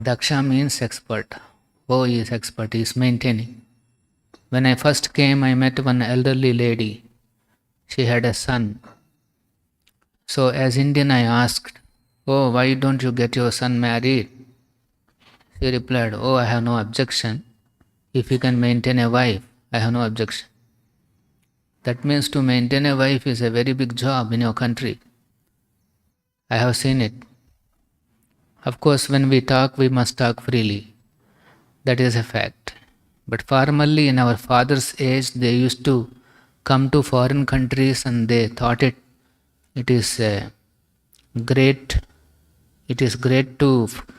Daksha means expert. Oh, he is expert, he is maintaining. When I first came, I met one elderly lady. She had a son. So as Indian, I asked, "Oh, why don't you get your son married?" She replied, "Oh, I have no objection. If you can maintain a wife, I have no objection." That means to maintain a wife is a very big job in your country. I have seen it. Of course, when we talk, we must talk freely. That is a fact. But formerly, in our father's age, they used to come to foreign countries and they thought it is great. It is great to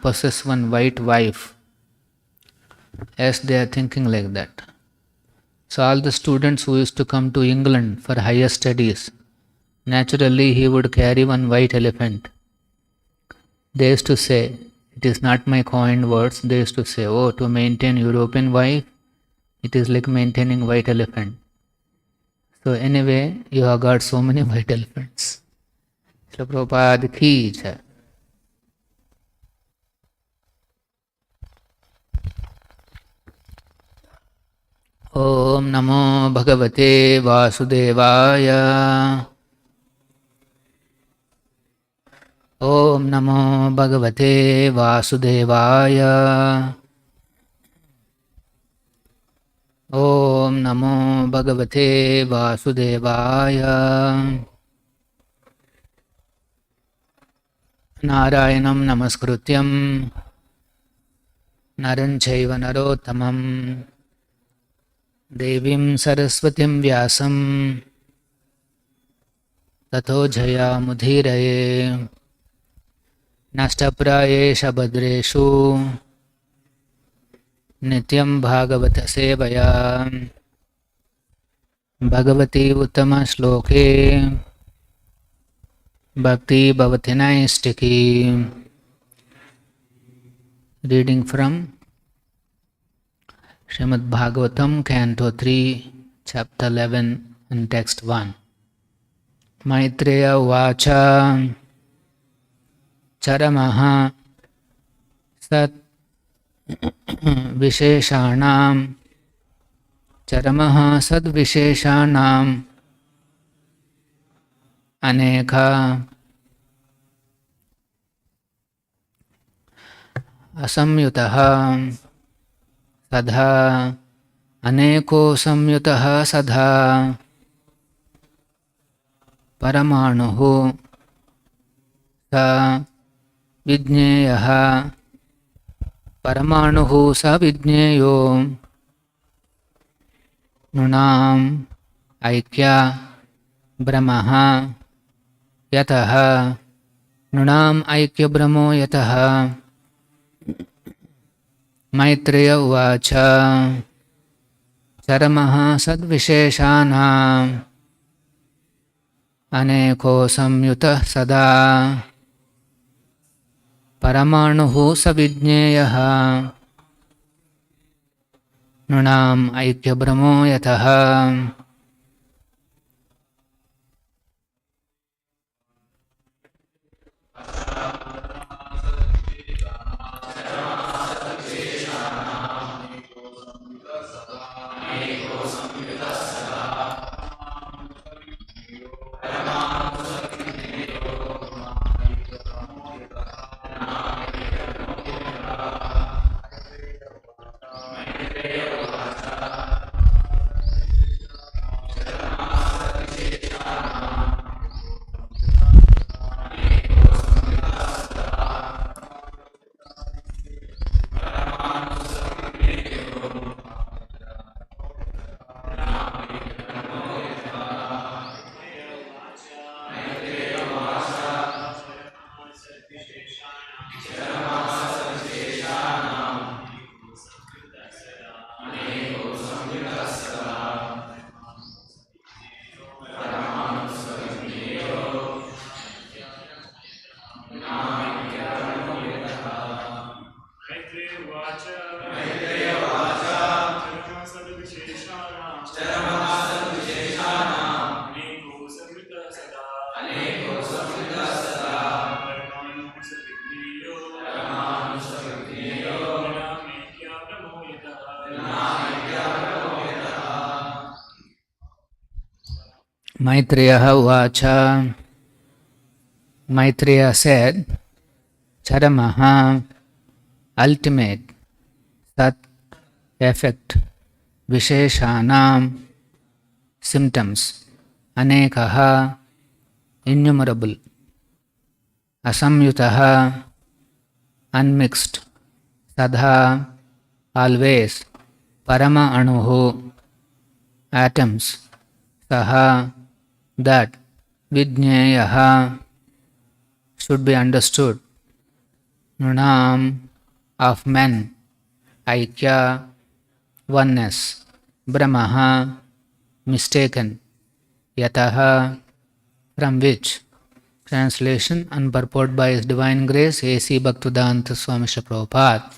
possess one white wife, as they are thinking like that. So all the students who used to come to England for higher studies, naturally he would carry one white elephant. They used to say, it is not my coined words, they used to say, oh, to maintain European wife, it is like maintaining white elephant. So anyway, you have got so many white elephants. Srila Prabhupada ki jai. Om Namo Bhagavate Vasudevaya. Om Namo Bhagavate Vasudevaya. Om Namo Bhagavate Vasudevaya. Narayanam Namaskrutyam Naram Chaiva Narottamam Devim Saraswatim Vyasam Tato Jaya Mudhiraye Nashtaprayesha Bhadreshu Nityam Bhagavata Sevaya Bhagavati Uttama Shloke Bhakti Bhavati Naistiki. Reading from Srimad Bhagavatam, Canto 3, Chapter 11, and Text 1. Maitreya Vacha Charamaha Sat Visheshanam Charamaha Sad Visheshanam Anekha Asamyutaha Sadha Aneko Samyutaha Sadha Paramanuhu Sa Vijñeyaha Paramanuhu Sa Vijñeyo Nunam Aikya Brahmaha Yataha Nunam Aikya Brahmo Yataha. Maitreya Uvacha Charamaha Sadvisheshanam Aneko Samyutah Sada Paramanuhu Savijñeyaha Nunam Aikya Brahmo Yataha. Maitreya Uvacha. Maitreya said, Charamaha, ultimate, Sat, effect, Visheshanam, symptoms, Anekaha, innumerable, Asamyutaha, unmixed, Sadha, always, Parama Anuhu, atoms, Saha, that, Vidnyayaha, should be understood, Nunam, of men, Aikya, oneness, Brahmaha, mistaken, Yataha, from which. Translation and purport by His Divine Grace A.C. Bhaktivedanta Swami Prabhupada.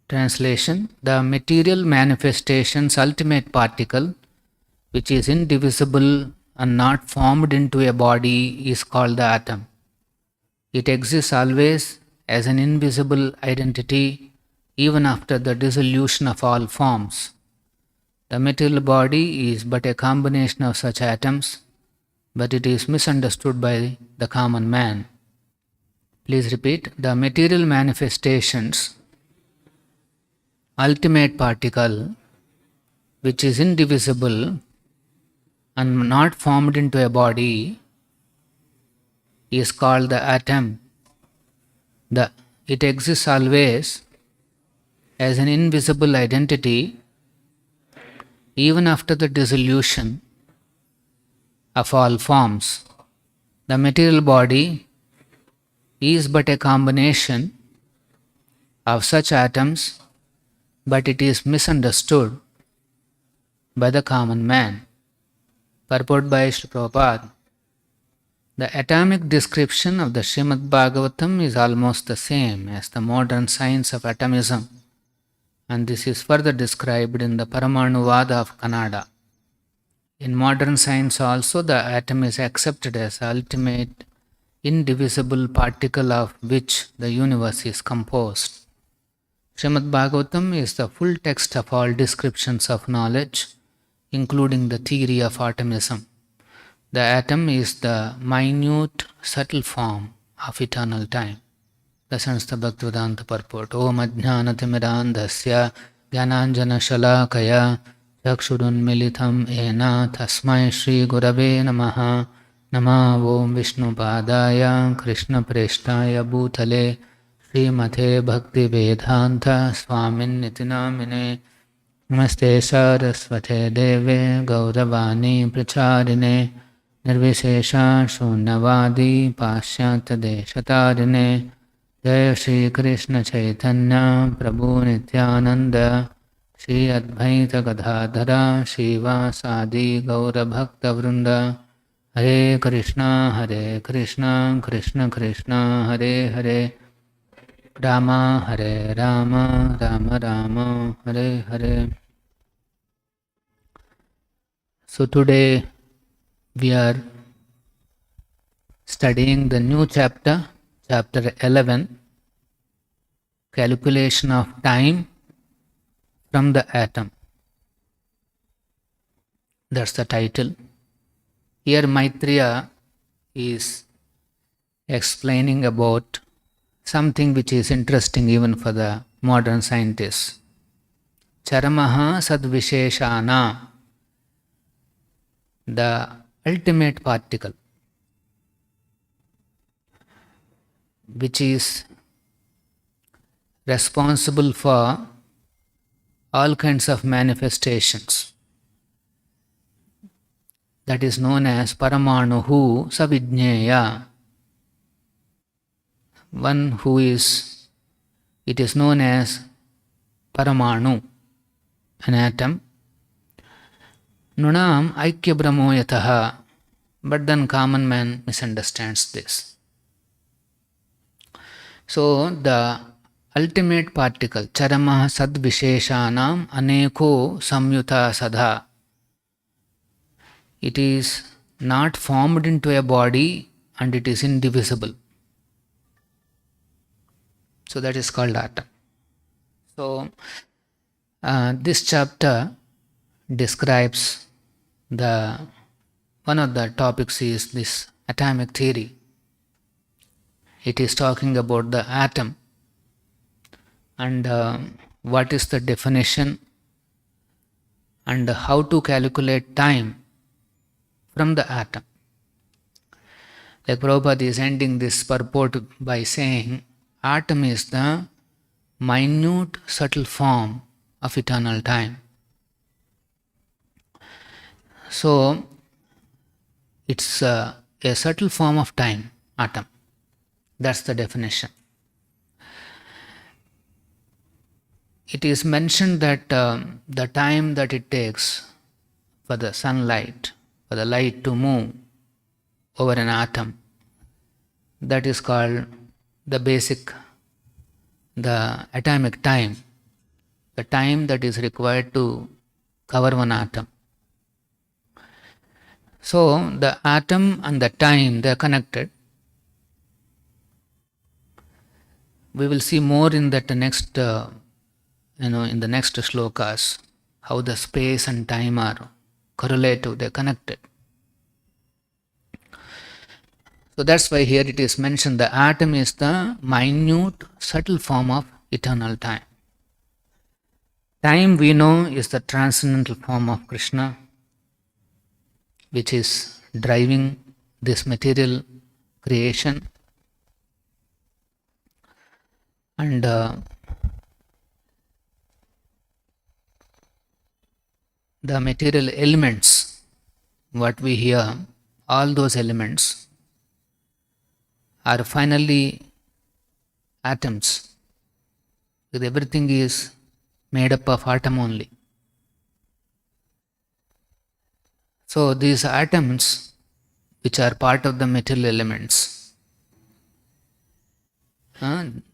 Translation: the material manifestation's ultimate particle, which is indivisible and not formed into a body, is called the atom. It exists always as an invisible identity, even after the dissolution of all forms. The material body is but a combination of such atoms, but it is misunderstood by the common man. Please repeat. The material manifestation's ultimate particle, which is indivisible and not formed into a body, is called the atom. It exists always as an invisible identity, even after the dissolution of all forms. The material body is but a combination of such atoms, but it is misunderstood by the common man. Purport by Srila Prabhupada. The atomic description of the Srimad Bhagavatam is almost the same as the modern science of atomism, and this is further described in the Paramanuvada of Kannada. In modern science also, the atom is accepted as the ultimate indivisible particle of which the universe is composed. Srimad Bhagavatam is the full text of all descriptions of knowledge, including the theory of atomism. The atom is the minute, subtle form of eternal time. The Sanatana Bhaktivedanta purport. Om Ajnanatimidandhasya Jnananjana Shalakaya Chakshurunmilitam Ena Tasmai Shri Gurave Namaha. Nama Om Vishnu Padaya Krishna Preshtaya Bhutale Srimate Bhakti Vedanta Swamin Nitinamine. Namaste Saraswate Deve Gauravani Pracharine Nirvishesha Shunyavadi Pashyata Deshatarine. Jai Shri Krishna Chaitanya Prabhu Nityananda Shri Advaita Gadadhara Shiva Sadi Gaura Bhakta Vrinda. Hare Krishna Krishna Krishna Hare Hare, Rama Hare Rama Rama Rama Hare Hare. So today we are studying the new chapter, chapter 11, calculation of time from the atom. That's the title. Here Maitreya is explaining about something which is interesting even for the modern scientists. Charamaha sadvisheshana, the ultimate particle, which is responsible for all kinds of manifestations. That is known as Paramanuhu Savidnyeya. One who is, it is known as Paramanu, an atom. Nunam Aikya Brahmo Yataha, but then common man misunderstands this. So the ultimate particle, Charamaha Sadvisheshanam Aneko Samyuta Sadha, it is not formed into a body and it is indivisible. So that is called atom. So, this chapter describes the one of the topics is this atomic theory. It is talking about the atom and what is the definition and how to calculate time from the atom. Like Prabhupada is ending this purport by saying, atom is the minute subtle form of eternal time. So, it's a subtle form of time, atom. That's the definition. It is mentioned that the time that it takes for the sunlight, for the light to move over an atom, that is called the atomic time, the time that is required to cover one atom. So, the atom and the time, they are connected. We will see more in that next, in the next shlokas, how the space and time are correlative, they are connected. So that's why here it is mentioned the atom is the minute, subtle form of eternal time. Time, we know, is the transcendental form of Krishna, which is driving this material creation. And the material elements, what we hear, all those elements are finally atoms. Because everything is made up of atom only. So these atoms, which are part of the material elements,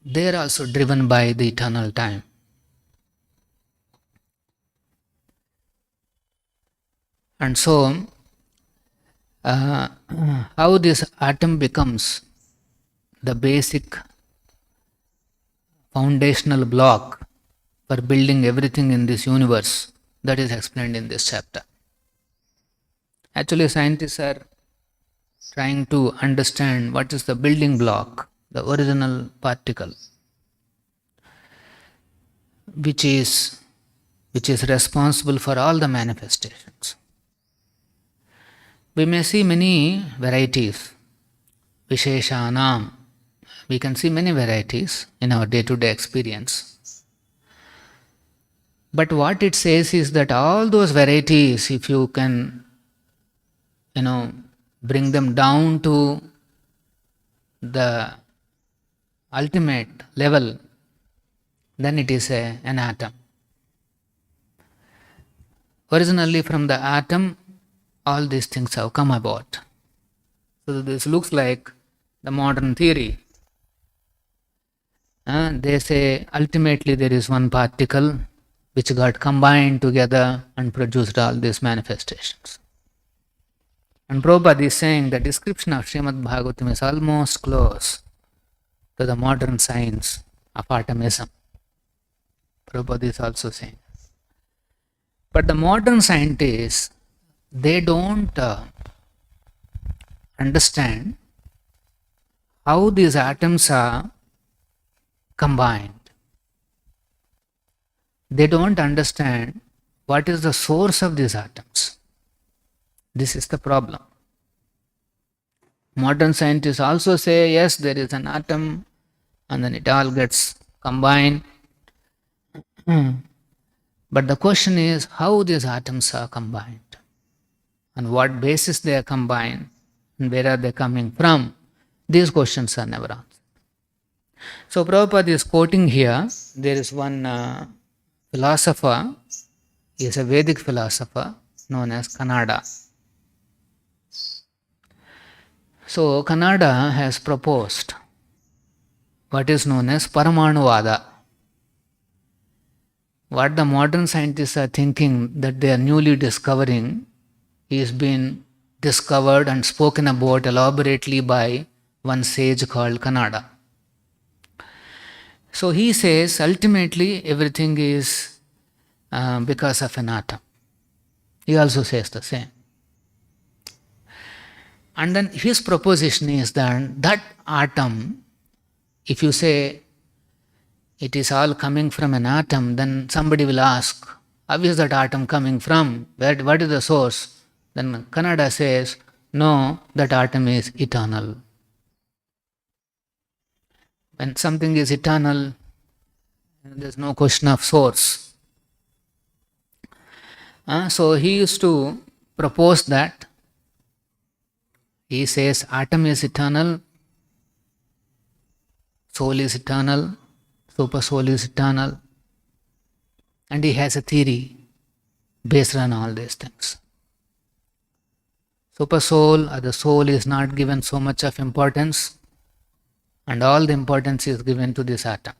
they are also driven by the eternal time. And so, how this atom becomes the basic foundational block for building everything in this universe, that is explained in this chapter. Actually, scientists are trying to understand what is the building block, the original particle, which is responsible for all the manifestations. We may see many varieties, Visheshanam. We can see many varieties in our day-to-day experience. But what it says is that all those varieties, if you can, bring them down to the ultimate level, then it is an atom. Originally from the atom, all these things have come about. So this looks like the modern theory. They say ultimately there is one particle which got combined together and produced all these manifestations. And Prabhupada is saying the description of Srimad Bhagavatam is almost close to the modern science of atomism. Prabhupada is also saying. But the modern scientists, they don't understand how these atoms are combined. They don't understand what is the source of these atoms. This is the problem. Modern scientists also say, yes, there is an atom and then it all gets combined. But the question is how these atoms are combined, on what basis they are combined, and where are they coming from. These questions are never answered. So Prabhupada is quoting here, there is one philosopher, he is a Vedic philosopher known as Kannada. So Kannada has proposed what is known as Paramanuvada. What the modern scientists are thinking that they are newly discovering is being discovered and spoken about elaborately by one sage called Kannada. So he says ultimately everything is because of an atom. He also says the same. And then his proposition is that atom, if you say it is all coming from an atom, then somebody will ask, how is that atom coming from? What is the source? Then Kannada says, no, that atom is eternal. When something is eternal, there is no question of source. So he used to propose that. He says atom is eternal, soul is eternal, super soul is eternal, and he has a theory based on all these things. Super soul or the soul is not given so much of importance, and all the importance is given to this atom.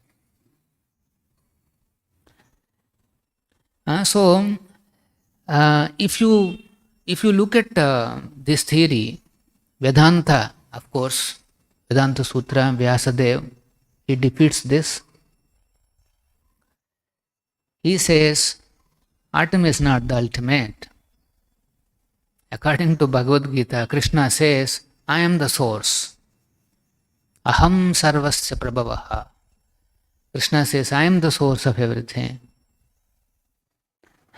If you look at this theory, Vedanta, of course, Vedanta Sutra, Vyasadeva, he defeats this. He says, atom is not the ultimate. According to Bhagavad Gita, Krishna says, I am the source. Aham sarvasya prabhavaha. Krishna says, I am the source of everything.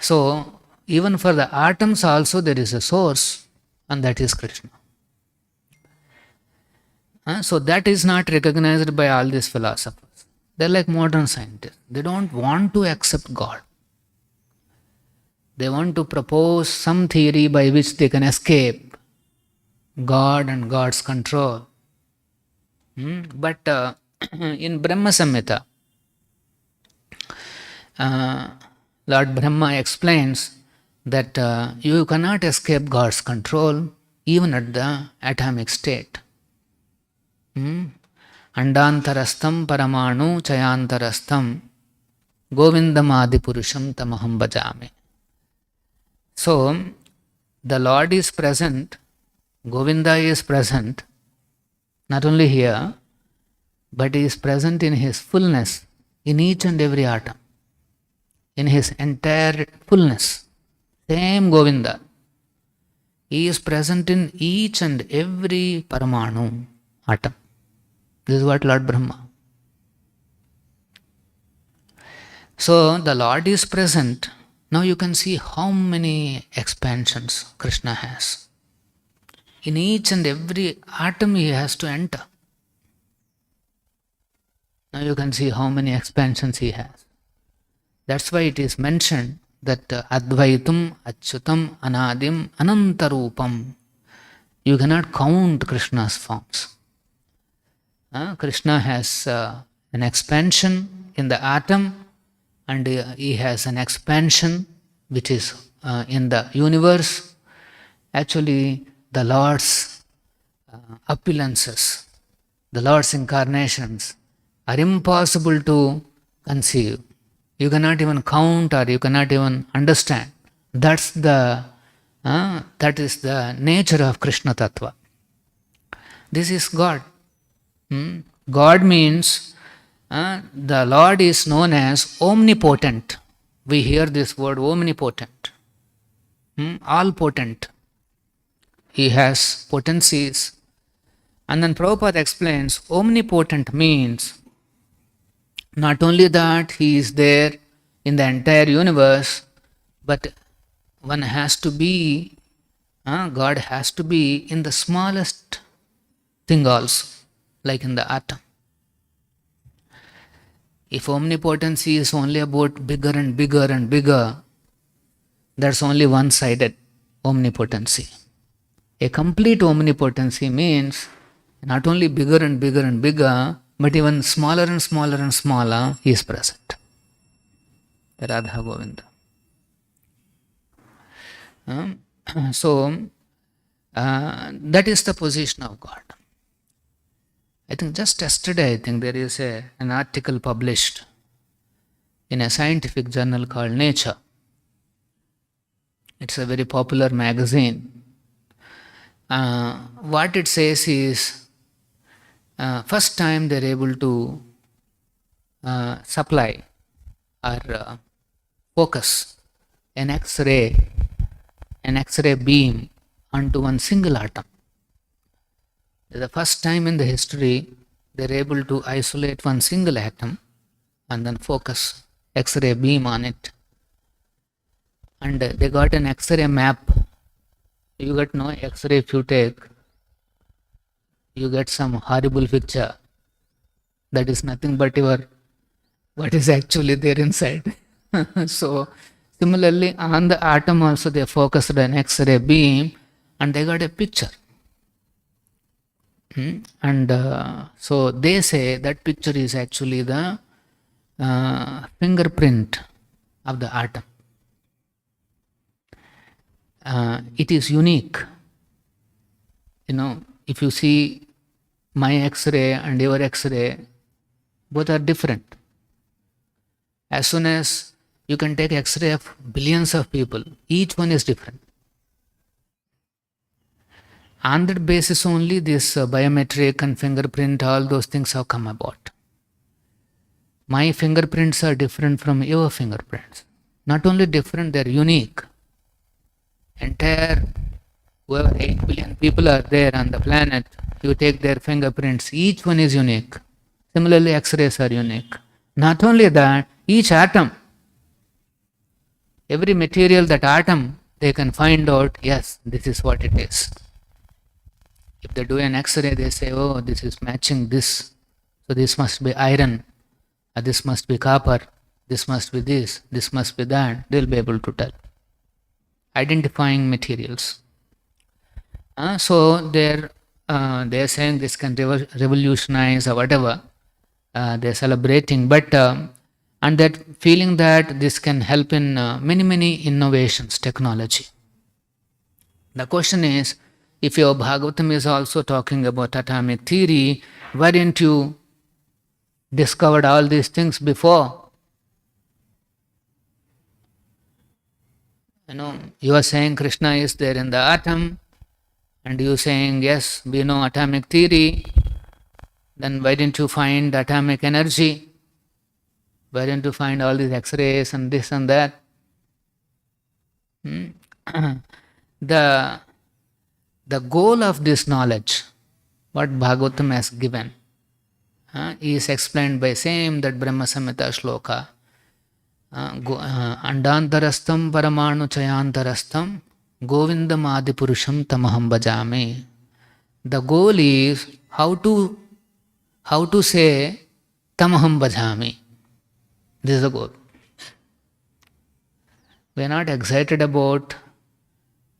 So, even for the atoms also there is a source, and that is Krishna. So that is not recognized by all these philosophers. They are like modern scientists. They don't want to accept God. They want to propose some theory by which they can escape God and God's control. But in Brahma Samhita, Lord Brahma explains that you cannot escape God's control even at the atomic state. Andantarastham paramanu chayantarastham govindam adipurusham tamaham bhajami. So, the Lord is present, Govinda is present, not only here, but he is present in his fullness, in each and every atom, in his entire fullness. Same Govinda. He is present in each and every paramanu, atom. This is what Lord Brahma. So the Lord is present. Now you can see how many expansions Krishna has. In each and every atom he has to enter. Now you can see how many expansions he has. That's why it is mentioned that Advaitum, Achyutam, Anadim, Anantarupam. You cannot count Krishna's forms. Krishna has an expansion in the atom, and he has an expansion which is in the universe. Actually, the Lord's opulences, the Lord's incarnations are impossible to conceive. You cannot even count or you cannot even understand. That is the nature of Krishna Tattva. This is God. God means the Lord is known as omnipotent. We hear this word omnipotent, all potent. He has potencies. And then Prabhupada explains omnipotent means not only that he is there in the entire universe, but one has to be, God has to be in the smallest thing also, like in the atom. If omnipotency is only about bigger and bigger and bigger, that's only one-sided omnipotency. A complete omnipotency means not only bigger and bigger and bigger, but even smaller and smaller and smaller, he is present. Radha Govinda. That is the position of God. I think just yesterday, there is an article published in a scientific journal called Nature. It's a very popular magazine. What it says is, first time they're able to supply or focus an X-ray beam onto one single atom. The first time in the history they are able to isolate one single atom and then focus X-ray beam on it. And they got an X-ray map. You got no X-ray if you take, you get some horrible picture that is nothing but what is actually there inside. So similarly on the atom also they focused an X-ray beam and they got a picture. And so they say that picture is actually the fingerprint of the atom. It is unique. If you see my X-ray and your X-ray, both are different. As soon as you can take X-ray of billions of people, each one is different. On that basis only this biometric and fingerprint, all those things have come about. My fingerprints are different from your fingerprints. Not only different, they are unique. Entire, whoever 8 billion people are there on the planet, you take their fingerprints, each one is unique. Similarly, X-rays are unique. Not only that, each atom, every material, that atom, they can find out, yes, this is what it is. If they do an X-ray, they say, oh, this is matching this. So this must be iron, this must be copper, this must be this must be that. They'll be able to tell. Identifying materials. So they're saying this can revolutionize or whatever. They're celebrating, but and that feeling that this can help in many innovations, technology. The question is, if your Bhagavatam is also talking about atomic theory, why didn't you discovered all these things before? You are saying Krishna is there in the atom, and you saying, yes, we know atomic theory, then why didn't you find atomic energy? Why didn't you find all these X-rays and this and that? The goal of this knowledge, what Bhagavatam has given, is explained by same that Brahma Samhita shloka. Andantarastam paramanu chayantarastam govindam adipurusham tamaham bhajami. The goal is how to say tamaham bhajami. This is the goal. We are not excited about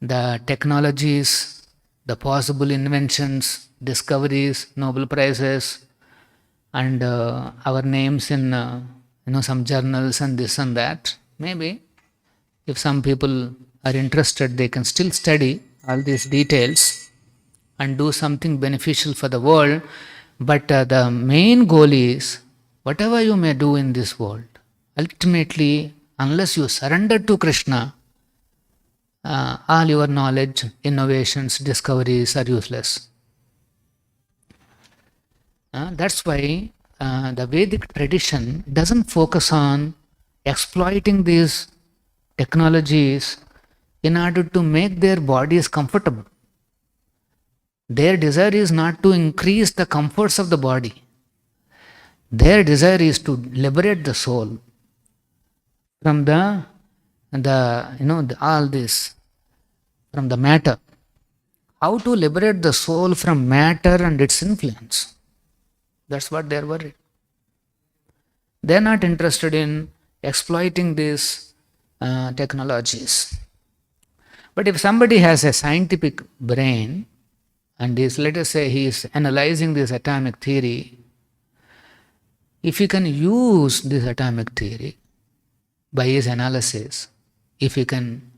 the technologies, the possible inventions, discoveries, Nobel Prizes, and our names in some journals and this and that. Maybe if some people are interested, they can still study all these details and do something beneficial for the world. But the main goal is, whatever you may do in this world, ultimately, unless you surrender to Krishna, all your knowledge, innovations, discoveries are useless. That's why the Vedic tradition doesn't focus on exploiting these technologies in order to make their bodies comfortable. Their desire is not to increase the comforts of the body. Their desire is to liberate the soul from all this, from the matter. How to liberate the soul from matter and its influence? That's what they are worried. They are not interested in exploiting these technologies. But if somebody has a scientific brain and let us say he is analyzing this atomic theory, if he can use this atomic theory by his analysis, if he can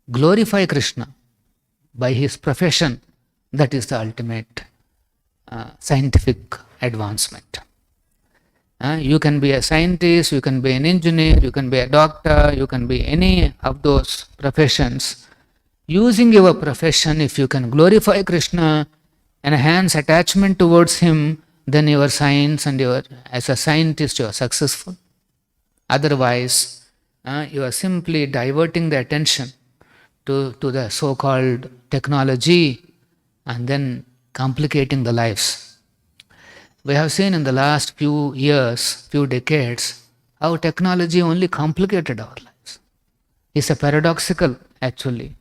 glorify Krishna by his profession, that is the ultimate scientific advancement. You can be a scientist, you can be an engineer, you can be a doctor, you can be any of those professions. Using your profession, if you can glorify Krishna, enhance attachment towards him, then your science and as a scientist you are successful. Otherwise, you are simply diverting the attention to the so-called technology and then complicating the lives. We have seen in the last few years, few decades, how technology only complicated our lives. It's a paradoxical, actually.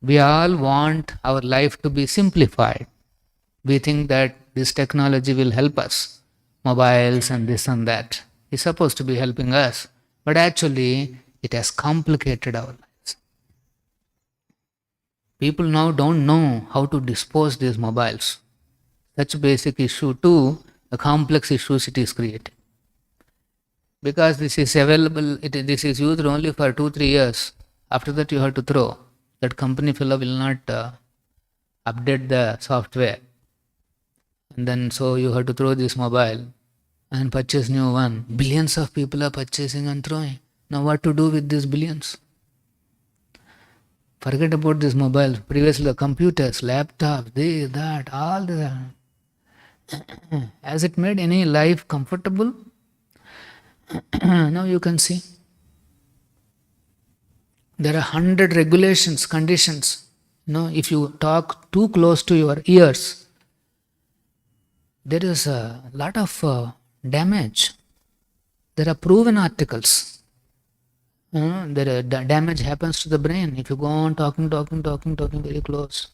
We all want our life to be simplified. We think that this technology will help us, mobiles and this and that. It's supposed to be helping us, but actually it has complicated our lives. People now don't know how to dispose these mobiles. Such basic issue too, the complex issues it is creating. Because this is available, this is used only for 2-3 years. After that you have to throw. That company fellow will not update the software. And then so you have to throw this mobile and purchase new one. Billions of people are purchasing and throwing. Now what to do with these billions? Forget about this mobile. Previously the computers, laptops, this, that, all this. Has it made any life comfortable? Now you can see. There are 100 regulations, conditions. If you talk too close to your ears, there is a lot of damage. There are proven articles. Damage happens to the brain if you go on talking very close.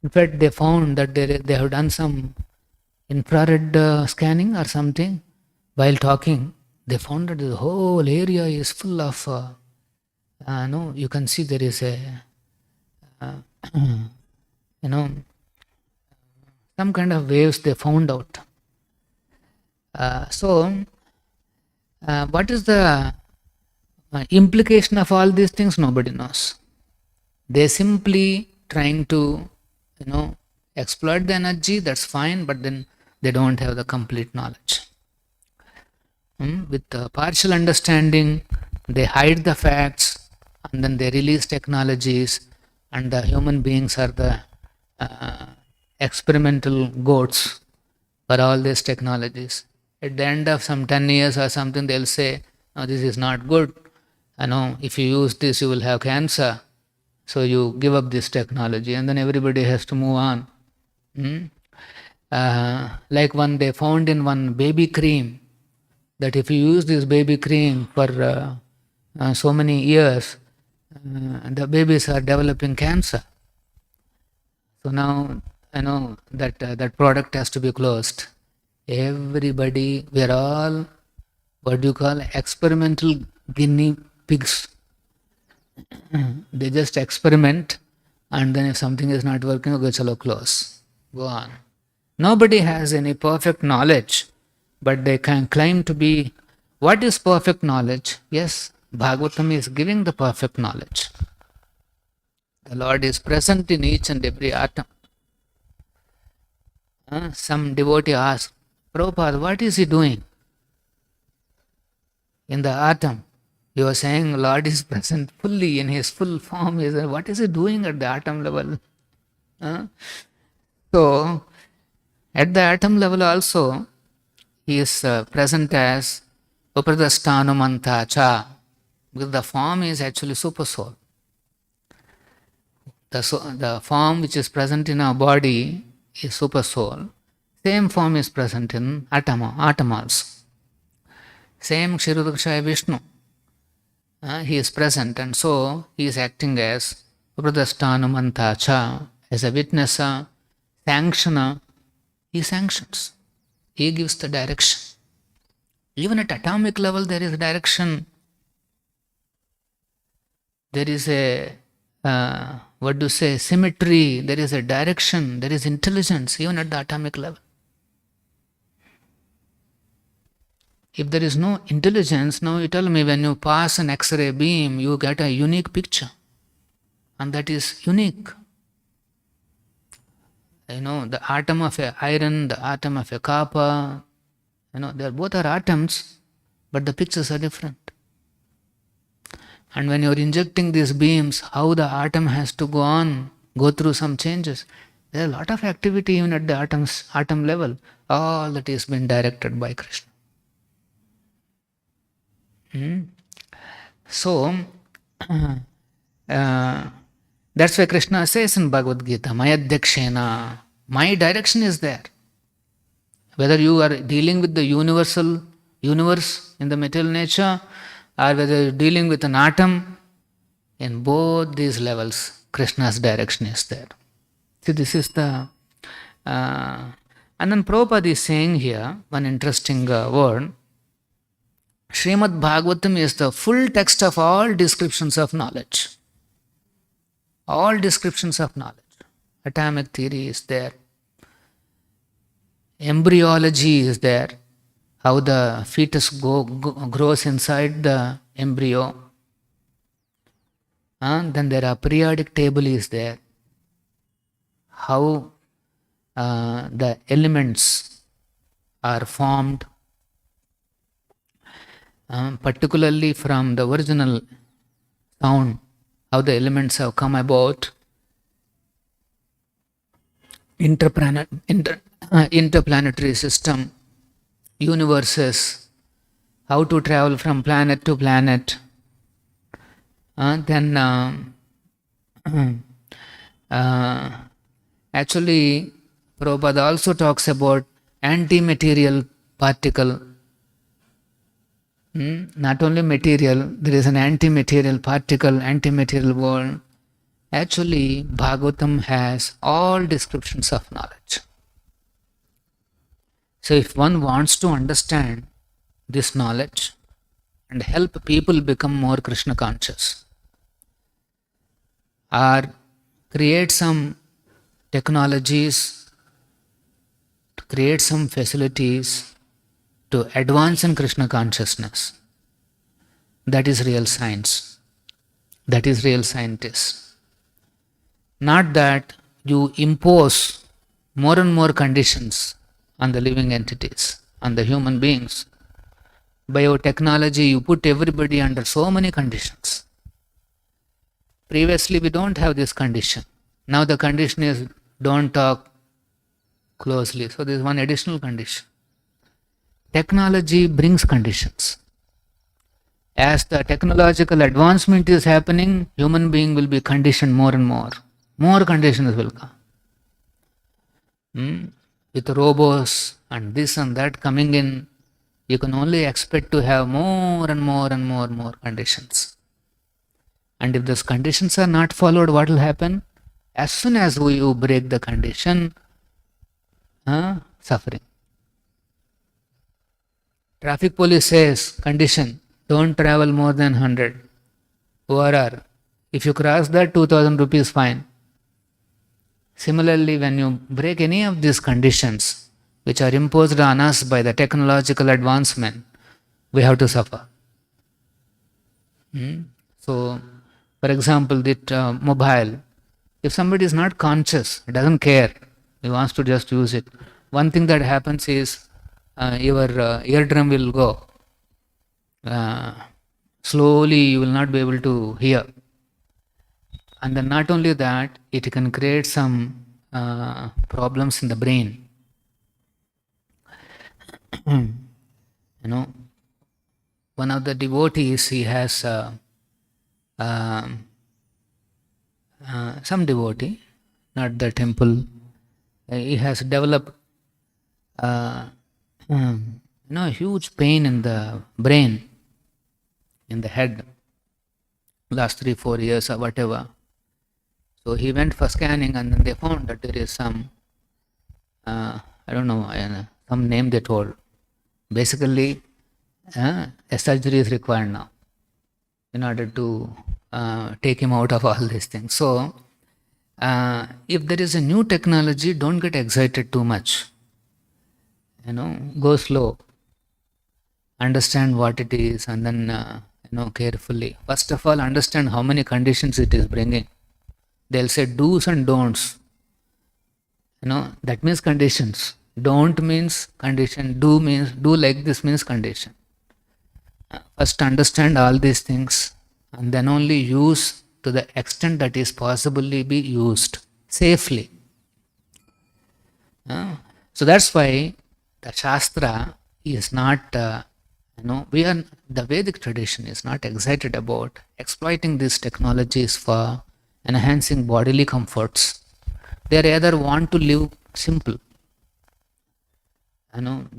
In fact, they found that they have done some infrared scanning or something. While talking, they found that the whole area is full of you can see there is a some kind of waves they found out. What is the implication of all these things? Nobody knows. They simply trying to exploit the energy, that's fine, but then they don't have the complete knowledge. With partial understanding, they hide the facts and then they release technologies, and the human beings are the experimental goats for all these technologies. At the end of some 10 years or something, they'll say, no, this is not good. If you use this, you will have cancer. So you give up this technology, and then everybody has to move on. Like one they found in one baby cream, that if you use this baby cream for so many years, the babies are developing cancer. So now that product has to be closed. Everybody, we are all what do you call experimental guinea pigs. They just experiment, and then if something is not working, okay, chalo, close, go on. Nobody has any perfect knowledge, but they can claim to be. What is perfect knowledge? Yes, Bhagavatam is giving the perfect knowledge. The Lord is present in each and every atom. Some devotee asked, Prabhupada, what is he doing in the atom? You are saying Lord is present fully in his full form. What is he doing at the atom level? So, at the atom level also, he is present as Upradhasthanumanta cha, because the form is actually super soul. The form which is present in our body is super soul. Same form is present in atom also. Same Kshirodakshaya Vishnu. He is present, and so he is acting as Upradhasthanumanta cha, as a witnesser, sanctioner. He sanctions. He gives the direction. Even at atomic level there is a direction. There is a, symmetry, there is a direction, there is intelligence even at the atomic level. If there is no intelligence, now you tell me when you pass an X-ray beam, you get a unique picture. And that is unique. The atom of a iron, the atom of a copper, they both are atoms, but the pictures are different. And when you are injecting these beams, how the atom has to go through some changes. There is a lot of activity even at the atom level. All that is been directed by Krishna. So, that's why Krishna says in Bhagavad Gita, Mayadhyakshena, my direction is there. Whether you are dealing with the universal universe in the material nature, or whether you're dealing with an atom, in both these levels, Krishna's direction is there. See, this is the. And then Prabhupada is saying here one interesting word. Srimad Bhagavatam is the full text of all descriptions of knowledge. All descriptions of knowledge. Atomic theory is there. Embryology is there. How the fetus grows inside the embryo. Then there are periodic table is there. How the elements are formed, particularly from the original sound, how the elements have come about, interplanetary system, universes, how to travel from planet to planet. Actually, Prabhupada also talks about anti-material particle. Not only material, there is an anti-material particle, anti-material world. Actually, Bhagavatam has all descriptions of knowledge. So if one wants to understand this knowledge and help people become more Krishna conscious, or create some technologies, to create some facilities to advance in Krishna consciousness, that is real science. That is real scientists. Not that you impose more and more conditions on the living entities, on the human beings. Biotechnology, you put everybody under so many conditions. Previously, we don't have this condition. Now the condition is don't talk closely. So there is one additional condition. Technology brings conditions. As the technological advancement is happening, human being will be conditioned more and more. More conditions will come. With robots and this and that coming in, you can only expect to have more and more and more conditions. And if those conditions are not followed, what will happen? As soon as you break the condition, suffering. Traffic police says, condition, don't travel more than 100 ORR. If you cross that, 2000 rupees fine. Similarly, when you break any of these conditions which are imposed on us by the technological advancement, we have to suffer. So, for example, that mobile, if somebody is not conscious, doesn't care, he wants to just use it, one thing that happens is your eardrum will go. Slowly you will not be able to hear. And then not only that, it can create some problems in the brain. One of the devotees, he has some devotee, not the temple, he has developed huge pain in the brain, in the head, last 3-4 years or whatever. So he went for scanning, and then they found that there is some, some name they told. Basically, a surgery is required now in order to take him out of all these things. So, if there is a new technology, don't get excited too much. Go slow. Understand what it is, and then, carefully. First of all, understand how many conditions it is bringing. They'll say do's and don'ts. That means conditions. Don't means condition. Do means, do like this means condition. First understand all these things, and then only use to the extent that is possibly be used safely. So that's why the Shastra is not, the Vedic tradition is not excited about exploiting these technologies for enhancing bodily comforts. They rather want to live simple.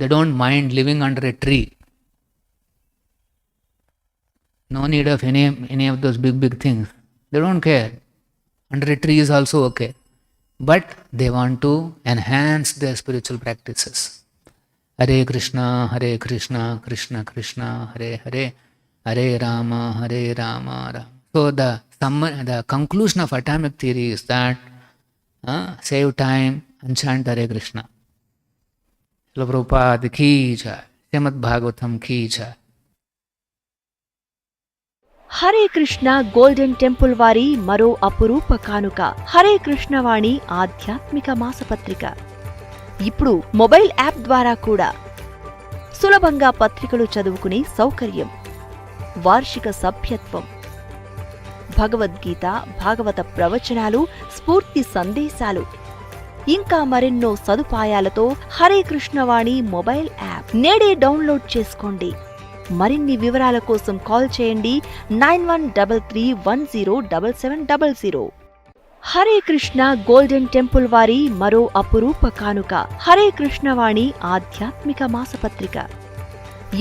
They don't mind living under a tree. No need of any of those big things. They don't care. Under a tree is also okay. But they want to enhance their spiritual practices. Hare Krishna, Krishna Krishna, Hare Hare, Hare Rama, Rama. So the conclusion of atomic theory is that save time and chant Hare Krishna. Srila Prabhupada ki jai, Srimad Bhagavatam ki jai. Hare Krishna golden temple వారి మరో అపురూప కానుక హరే కృష్ణవాణి ఆధ్యాత్మిక మాసపత్రిక. ఇప్పుడు mobile app ద్వారా కూడా సులభంగా పత్రికలు చదువుకునే సౌకర్యం, వార్షిక సభ్యత్వం, భగవద్గీత, భాగవత ప్రవచనాలు, స్ఫూర్తి సందేశాలు, ఇంకా మరెన్నో సదుపాయాలతో హరే కృష్ణవాణి మొబైల్ యాప్ నేడే డౌన్లోడ్ చేసుకోండి. మరిన్ని వివరాల కోసం కాల్ చేయండి 9133107700. హరే కృష్ణ గోల్డెన్ టెంపుల్ వారి మరో అపురూప కానుక హరే కృష్ణవాణి ఆధ్యాత్మిక మాసపత్రిక.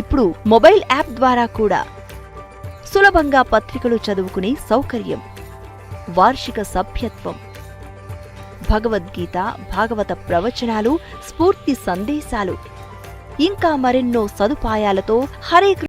ఇప్పుడు మొబైల్ యాప్ ద్వారా కూడా సులభంగా పత్రికలు చదువుకునే సౌకర్యం, వార్షిక సభ్యత్వం, భగవద్గీత, భాగవత ప్రవచనాలు, స్ఫూర్తి సందేశాలు, ఇంకా మరెన్నో సదుపాయాలతో హరే